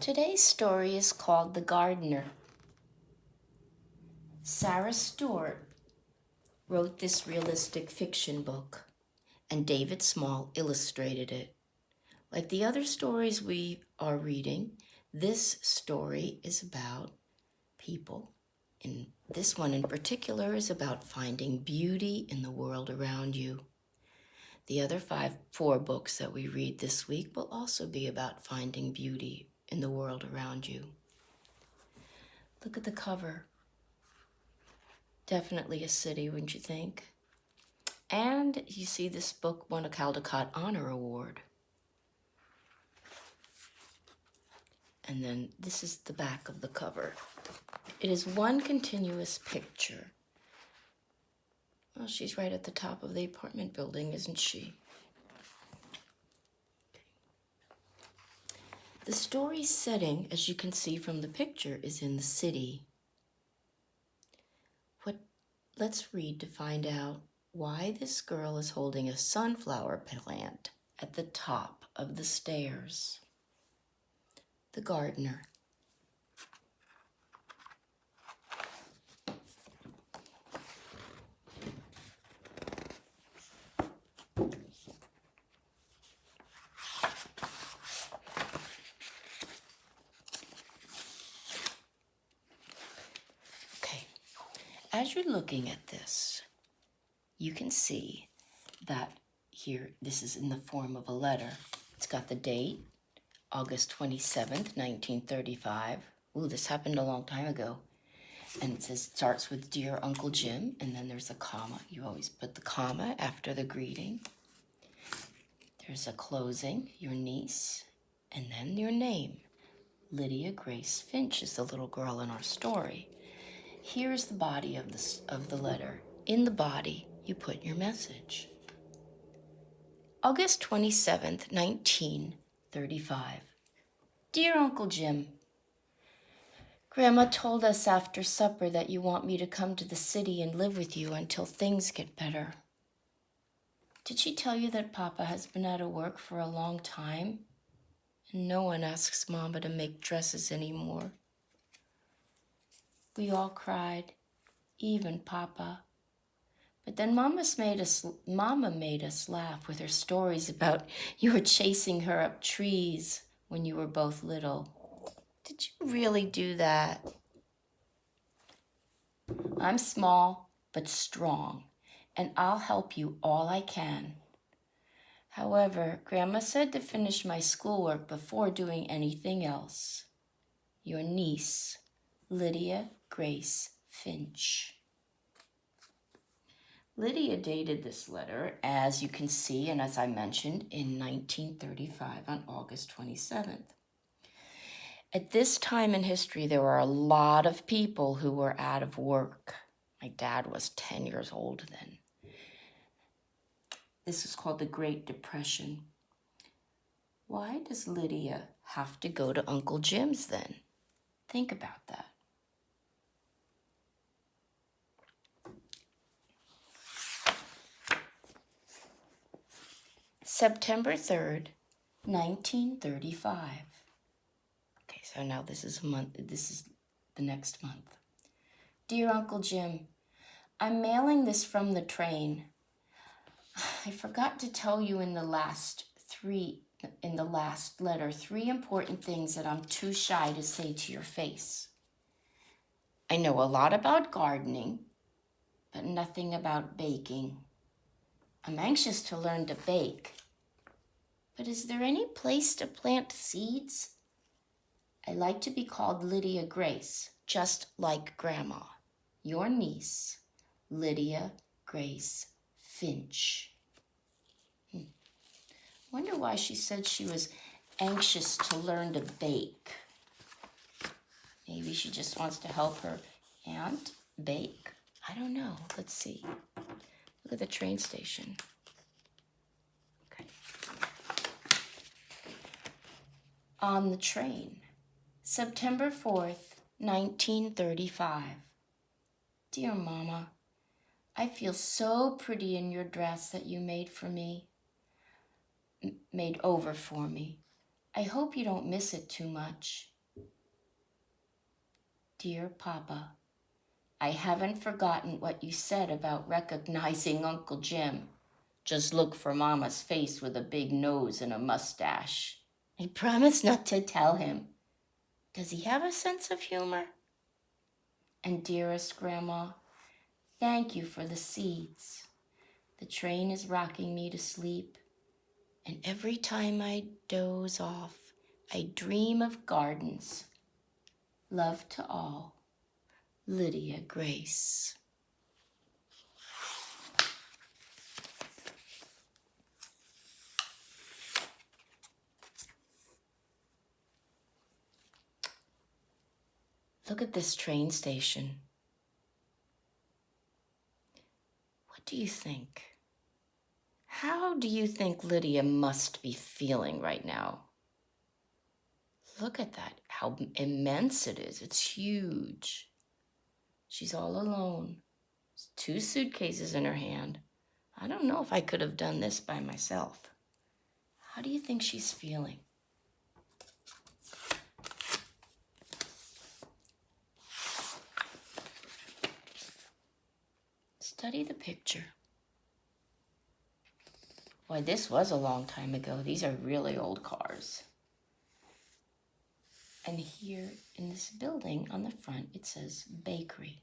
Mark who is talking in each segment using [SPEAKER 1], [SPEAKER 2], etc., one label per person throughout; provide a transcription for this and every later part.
[SPEAKER 1] Today's story is called The Gardener. Sarah Stewart wrote this realistic fiction book, and David Small illustrated it. Like the other stories we are reading, this story is about people. And this one in particular is about finding beauty in the world around you. The other four books that we read this week will also be about finding beauty in the world around you. Look at the cover. Definitely a city, wouldn't you think? And you see this book won a Caldecott Honor Award. And then this is the back of the cover. It is one continuous picture. Well, she's right at the top of the apartment building, isn't she? The story's setting, as you can see from the picture, is in the city. Let's read to find out why this girl is holding a sunflower plant at the top of the stairs. The Gardener. As you're looking at this, you can see that here, this is in the form of a letter. It's got the date, August 27th, 1935. Ooh, this happened a long time ago. And it starts with Dear Uncle Jim, and then there's a comma. You always put the comma after the greeting. There's a closing, your niece, and then your name. Lydia Grace Finch is the little girl in our story. Here's the body of the letter. In the body, you put your message. August 27th, 1935. Dear Uncle Jim, Grandma told us after supper that you want me to come to the city and live with you until things get better. Did she tell you that Papa has been out of work for a long time? And no one asks Mama to make dresses anymore. We all cried, even Papa. But then Mama made us laugh with her stories about you were chasing her up trees when you were both little. Did you really do that? I'm small but strong, and I'll help you all I can. However, Grandma said to finish my schoolwork before doing anything else. Your niece, Lydia Grace Finch. Lydia dated this letter, as you can see, and as I mentioned, in 1935 on August 27th. At this time in history, there were a lot of people who were out of work. My dad was 10 years old then. This is called the Great Depression. Why does Lydia have to go to Uncle Jim's then? Think about that. September 3rd, 1935. Okay, so now this is the next month. Dear Uncle Jim, I'm mailing this from the train. I forgot to tell you in the last letter, 3 important things that I'm too shy to say to your face. I know a lot about gardening, but nothing about baking. I'm anxious to learn to bake. But is there any place to plant seeds? I like to be called Lydia Grace, just like Grandma. Your niece, Lydia Grace Finch. Wonder why she said she was anxious to learn to bake. Maybe she just wants to help her aunt bake. I don't know. Let's see. Look at the train station. Okay. On the train, September 4th, 1935. Dear Mama, I feel so pretty in your dress that you made over for me. I hope you don't miss it too much. Dear Papa, I haven't forgotten what you said about recognizing Uncle Jim. Just look for Mama's face with a big nose and a mustache. I promise not to tell him. Does he have a sense of humor? And dearest Grandma, thank you for the seeds. The train is rocking me to sleep, and every time I doze off, I dream of gardens. Love to all, Lydia Grace. Look at this train station. What do you think? How do you think Lydia must be feeling right now? Look at that, how immense it is. It's huge. She's all alone. 2 suitcases in her hand. I don't know if I could have done this by myself. How do you think she's feeling? Study the picture. Boy, this was a long time ago. These are really old cars. And here in this building on the front, it says bakery.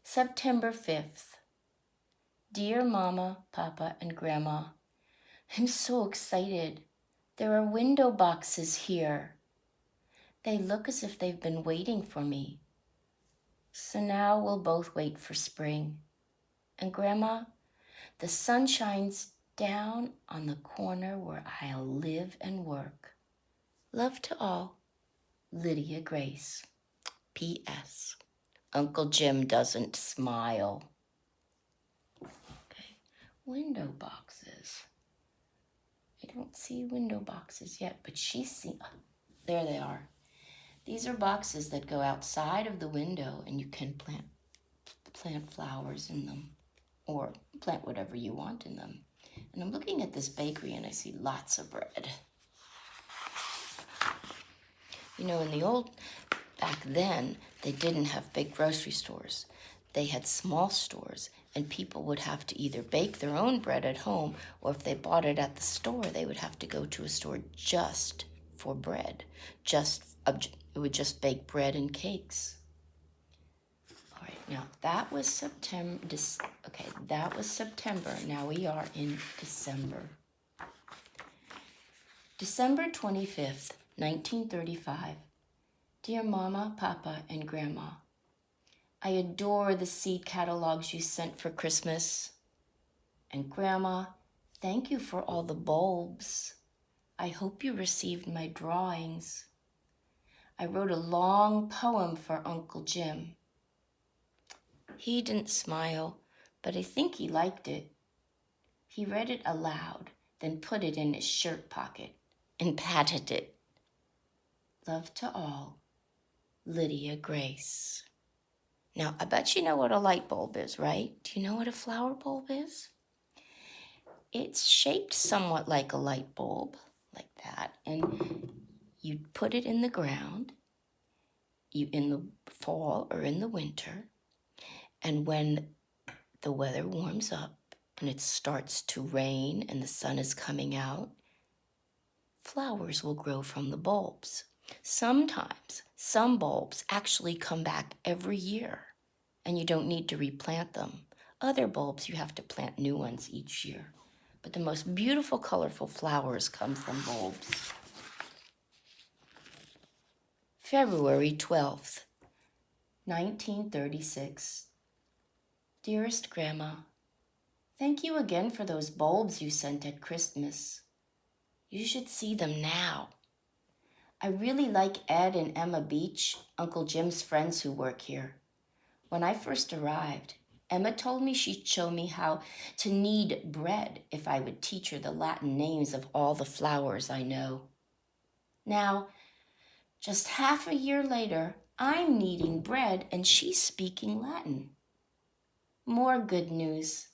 [SPEAKER 1] September 5th. Dear Mama, Papa, and Grandma, I'm so excited. There are window boxes here. They look as if they've been waiting for me. So now we'll both wait for spring. And Grandma, the sun shines down on the corner where I'll live and work. Love to all, Lydia Grace. P.S. Uncle Jim doesn't smile. Okay, window boxes. I don't see window boxes yet, but she's seen, there they are. These are boxes that go outside of the window and you can plant flowers in them or plant whatever you want in them. And I'm looking at this bakery and I see lots of bread. You know, back then, they didn't have big grocery stores. They had small stores, and people would have to either bake their own bread at home, or if they bought it at the store, they would have to go to a store just for bread. It would just bake bread and cakes. All right, now that was September. Okay, that was September. Now we are in December. December 25th, 1935. Dear Mama, Papa, and Grandma, I adore the seed catalogs you sent for Christmas. And Grandma, thank you for all the bulbs. I hope you received my drawings. I wrote a long poem for Uncle Jim. He didn't smile, but I think he liked it. He read it aloud, then put it in his shirt pocket and patted it. Love to all, Lydia Grace. Now, I bet you know what a light bulb is, right? Do you know what a flower bulb is? It's shaped somewhat like a light bulb, like that, and you put it in the ground, in the fall or in the winter, and when the weather warms up and it starts to rain and the sun is coming out, flowers will grow from the bulbs. Sometimes some bulbs actually come back every year and you don't need to replant them. Other bulbs, you have to plant new ones each year. But the most beautiful, colorful flowers come from bulbs. February 12th, 1936. Dearest Grandma, thank you again for those bulbs you sent at Christmas. You should see them now. I really like Ed and Emma Beach, Uncle Jim's friends who work here. When I first arrived, Emma told me she'd show me how to knead bread if I would teach her the Latin names of all the flowers I know. Now, just half a year later, I'm kneading bread and she's speaking Latin. More good news.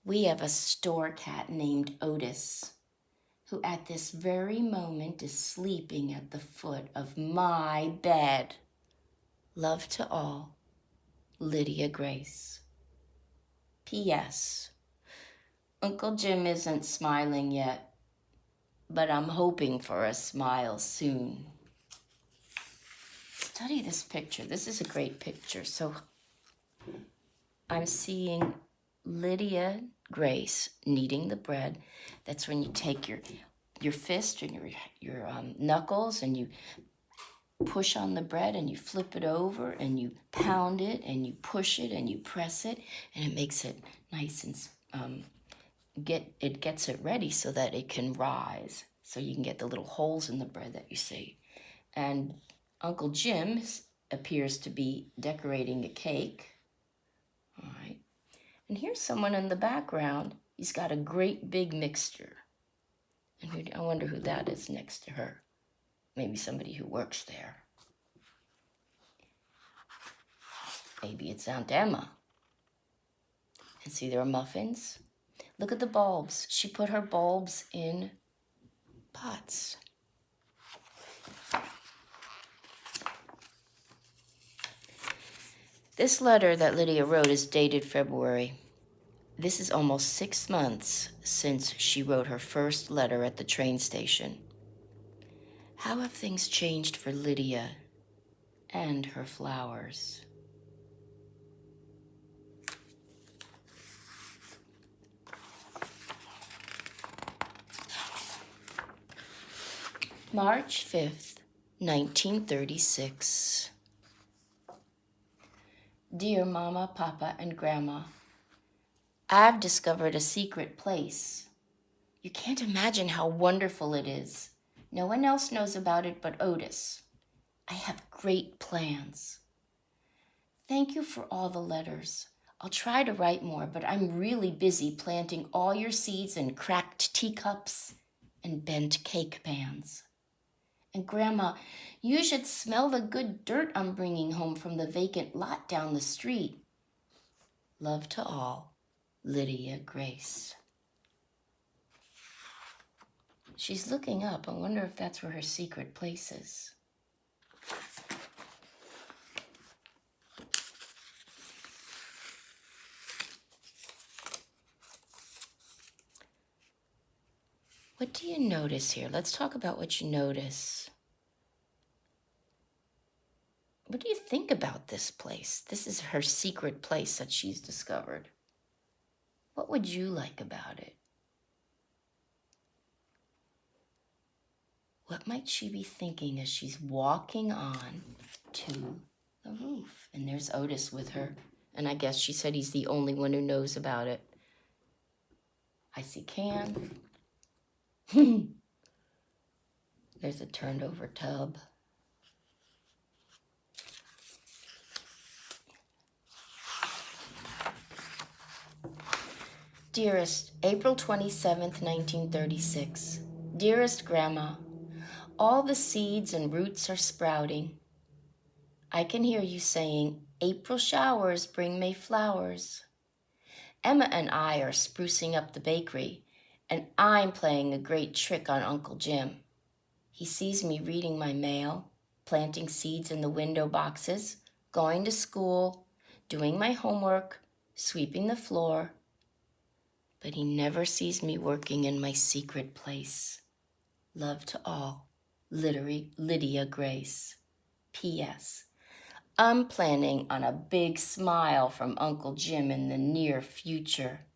[SPEAKER 1] We have a store cat named Otis, who at this very moment is sleeping at the foot of my bed. Love to all, Lydia Grace. P.S. Uncle Jim isn't smiling yet, but I'm hoping for a smile soon. Study this picture. This is a great picture. So I'm seeing Lydia Grace kneading the bread. That's when you take your fist and your knuckles and you push on the bread and you flip it over and you pound it and you push it and you press it, and it makes it nice and gets it ready so that it can rise, so you can get the little holes in the bread that you see. And Uncle Jim appears to be decorating a cake. All right. And here's someone in the background. He's got a great big mixture. And I wonder who that is next to her. Maybe somebody who works there. Maybe it's Aunt Emma. And see, there are muffins. Look at the bulbs. She put her bulbs in pots. This letter that Lydia wrote is dated February. This is almost 6 months since she wrote her first letter at the train station. How have things changed for Lydia and her flowers? March 5th, 1936. Dear Mama, Papa, and Grandma, I've discovered a secret place. You can't imagine how wonderful it is. No one else knows about it but Otis. I have great plans. Thank you for all the letters. I'll try to write more, but I'm really busy planting all your seeds in cracked teacups and bent cake pans. And Grandma, you should smell the good dirt I'm bringing home from the vacant lot down the street. Love to all, Lydia Grace. She's looking up. I wonder if that's where her secret place is. What do you notice here? Let's talk about what you notice. What do you think about this place? This is her secret place that she's discovered. What would you like about it? What might she be thinking as she's walking on to the roof? And there's Otis with her. And I guess she said he's the only one who knows about it. I see can. There's a turned over tub. Dearest, April 27th, 1936. Dearest Grandma, all the seeds and roots are sprouting. I can hear you saying, April showers bring May flowers. Emma and I are sprucing up the bakery, and I'm playing a great trick on Uncle Jim. He sees me reading my mail, planting seeds in the window boxes, going to school, doing my homework, sweeping the floor. But he never sees me working in my secret place. Love to all, Lydia Grace. P.S. I'm planning on a big smile from Uncle Jim in the near future.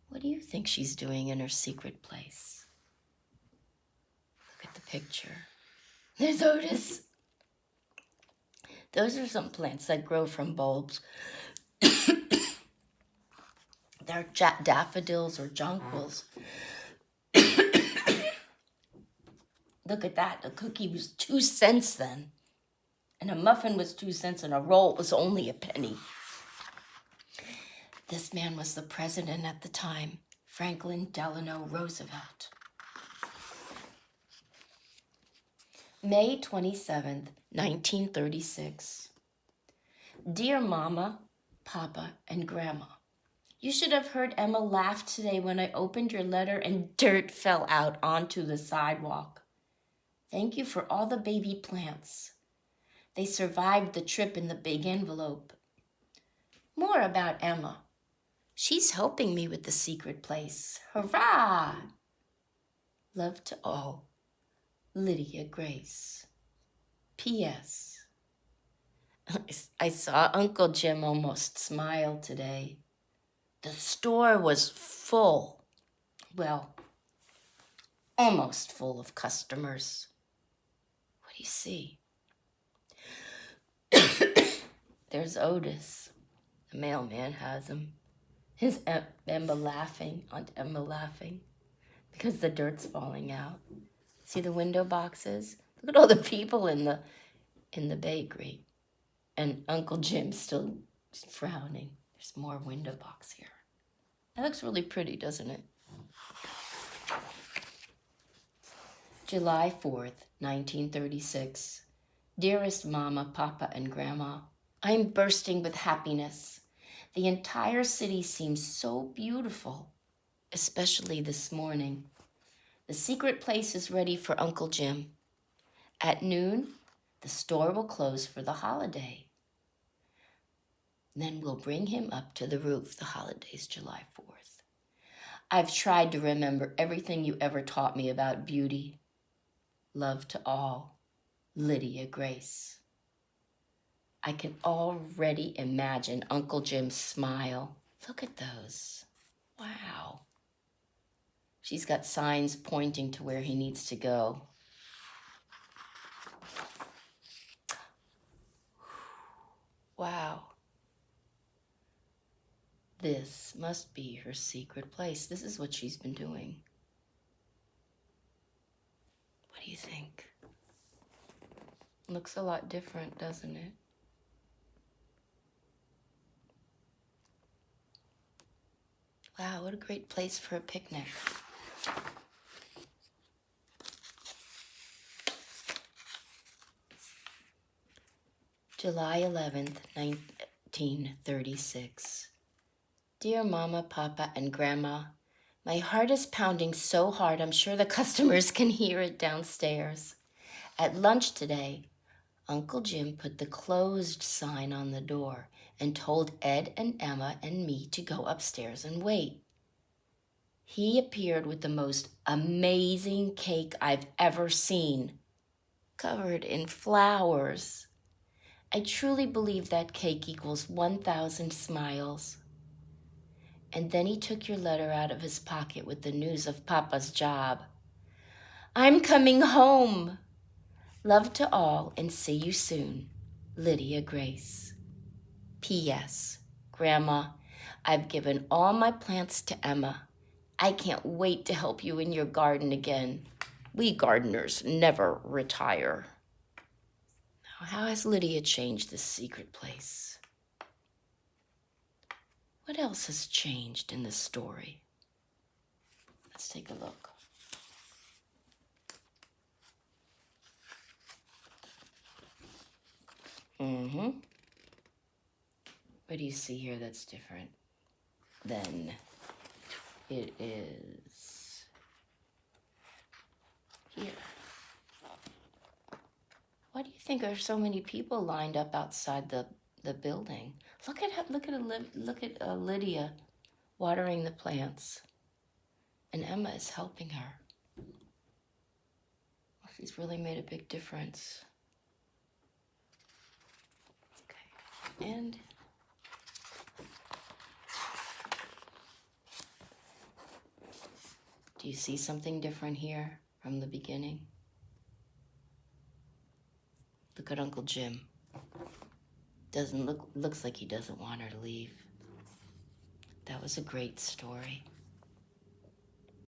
[SPEAKER 1] What do you think she's doing in her secret place? Look at the picture. There's Otis. Those are some plants that grow from bulbs. They're daffodils or jonquils. Look at that. A cookie was 2 cents then. And a muffin was 2 cents and a roll was only a penny. This man was the president at the time, Franklin Delano Roosevelt. May 27th, 1936. Dear Mama, Papa, and Grandma, you should have heard Emma laugh today when I opened your letter and dirt fell out onto the sidewalk. Thank you for all the baby plants. They survived the trip in the big envelope. More about Emma. She's helping me with the secret place. Hurrah! Love to all. Lydia Grace. P.S. I saw Uncle Jim almost smile today. The store was full. Well, almost full of customers. What do you see? There's Otis. The mailman has him. His Emma laughing, Aunt Emma laughing, because the dirt's falling out. See the window boxes? Look at all the people in the bakery. And Uncle Jim's still frowning. There's more window box here. That looks really pretty, doesn't it? July 4th, 1936. Dearest Mama, Papa, and Grandma, I'm bursting with happiness. The entire city seems so beautiful, especially this morning. The secret place is ready for Uncle Jim. At noon, the store will close for the holiday. Then we'll bring him up to the roof. The holiday's July 4th. I've tried to remember everything you ever taught me about beauty. Love to all. Lydia Grace. I can already imagine Uncle Jim's smile. Look at those. Wow. She's got signs pointing to where he needs to go. Wow. This must be her secret place. This is what she's been doing. What do you think? Looks a lot different, doesn't it? Wow, what a great place for a picnic. July 11th, 1936. Dear Mama, Papa, and Grandma, my heart is pounding so hard I'm sure the customers can hear it downstairs. At lunch today, Uncle Jim put the closed sign on the door and told Ed and Emma and me to go upstairs and wait. He appeared with the most amazing cake I've ever seen, covered in flowers. I truly believe that cake equals 1,000 smiles. And then he took your letter out of his pocket with the news of Papa's job. I'm coming home. Love to all and see you soon. Lydia Grace. P.S. Grandma, I've given all my plants to Emma. I can't wait to help you in your garden again. We gardeners never retire. Now, how has Lydia changed this secret place? What else has changed in this story? Let's take a look. What do you see here that's different than it is here? Why do you think there are so many people lined up outside the building? Look at Lydia watering the plants, and Emma is helping her. Well, she's really made a big difference. Okay, and do you see something different here from the beginning? Look at Uncle Jim. Looks like he doesn't want her to leave. That was a great story.